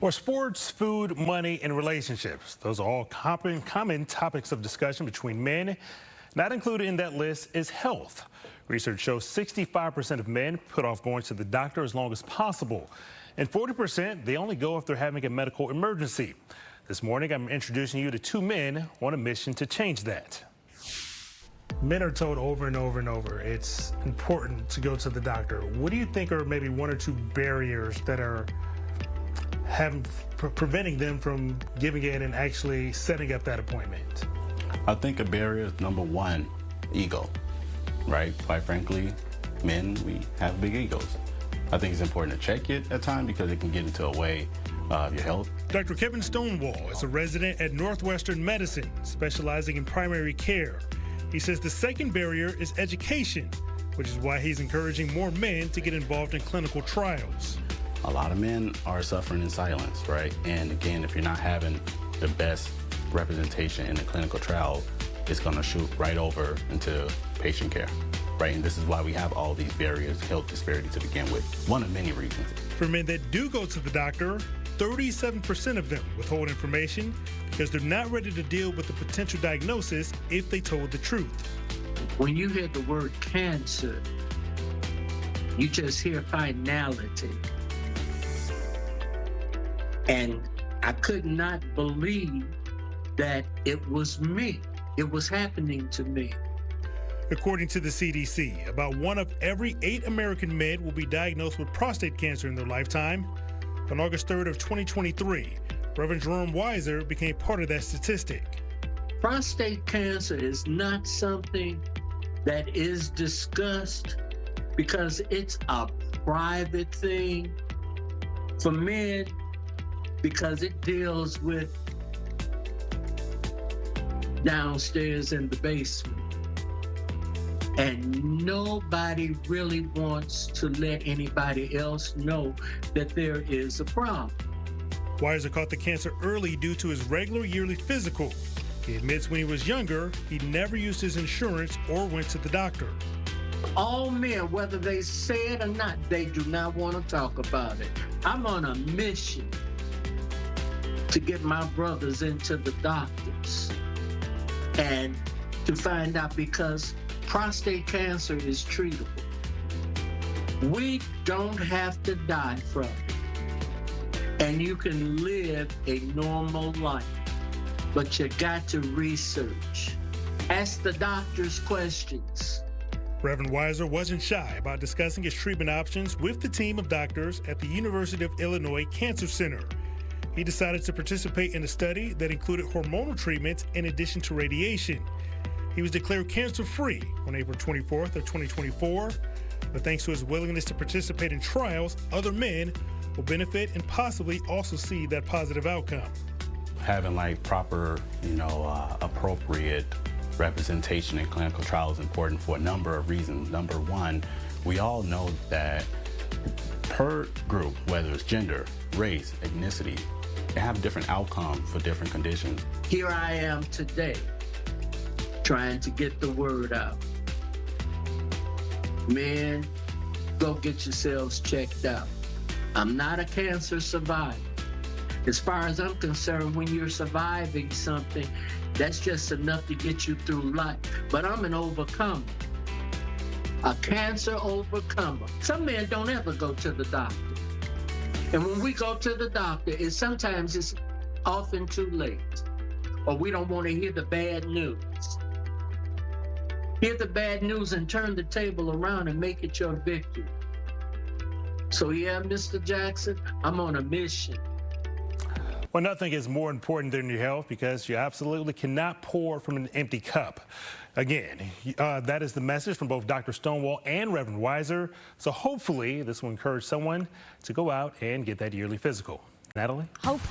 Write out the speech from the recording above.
Or sports, food, money, and relationships. Those are all common topics of discussion between men. Not included in that list is health. Research shows 65% of men put off going to the doctor as long as possible. And 40%, they only go if they're having a medical emergency. This morning, I'm introducing you to two men on a mission to change that. Men are told over and over and over it's important to go to the doctor. What do you think are maybe one or two barriers that are preventing them from giving in and actually setting up that appointment? I think a barrier is number one, ego, right? Quite frankly, men, we have big egos. I think it's important to check it at times because it can get into a way of your health. Dr. Kevin Stonewall is a resident at Northwestern Medicine, specializing in primary care. He says the second barrier is education, which is why he's encouraging more men to get involved in clinical trials. A lot of men are suffering in silence, right? And again, if you're not having the best representation in the clinical trial, it's going to shoot right over into patient care, right? And this is why we have all these barriers, health disparity to begin with. One of many reasons. For men that do go to the doctor, 37% of them withhold information because they're not ready to deal with the potential diagnosis if they told the truth. When you hear the word cancer, you just hear finality. And I could not believe that it was me. It was happening to me. According to the CDC, about 1 of every 8 American men will be diagnosed with prostate cancer in their lifetime. On August 3rd of 2023, Reverend Jerome Weiser became part of that statistic. Prostate cancer is not something that is discussed because it's a private thing for men, because it deals with downstairs in the basement. And nobody really wants to let anybody else know that there is a problem. Weiser caught the cancer early due to his regular yearly physical. He admits when he was younger, he never used his insurance or went to the doctor. All men, whether they say it or not, they do not want to talk about it. I'm on a mission to get my brothers into the doctors and to find out, because prostate cancer is treatable. We don't have to die from it. And you can live a normal life, but you got to research. Ask the doctors questions. Reverend Weiser wasn't shy about discussing his treatment options with the team of doctors at the University of Illinois Cancer Center. He decided to participate in a study that included hormonal treatments in addition to radiation. He was declared cancer-free on April 24th of 2024, but thanks to his willingness to participate in trials, other men will benefit and possibly also see that positive outcome. Having proper, appropriate representation in clinical trials is important for a number of reasons. Number one, we all know that per group, whether it's gender, race, ethnicity, they have different outcomes for different conditions. Here I am today, trying to get the word out. Men, go get yourselves checked out. I'm not a cancer survivor. As far as I'm concerned, when you're surviving something, that's just enough to get you through life. But I'm an overcomer, a cancer overcomer. Some men don't ever go to the doctor. And when we go to the doctor, sometimes it's often too late, or we don't want to hear the bad news. Hear the bad news and turn the table around and make it your victory. So yeah, Mr. Jackson, I'm on a mission. Well, nothing is more important than your health, because you absolutely cannot pour from an empty cup. Again, that is the message from both Dr. Stonewall and Reverend Weiser. So hopefully this will encourage someone to go out and get that yearly physical. Natalie? Hopefully.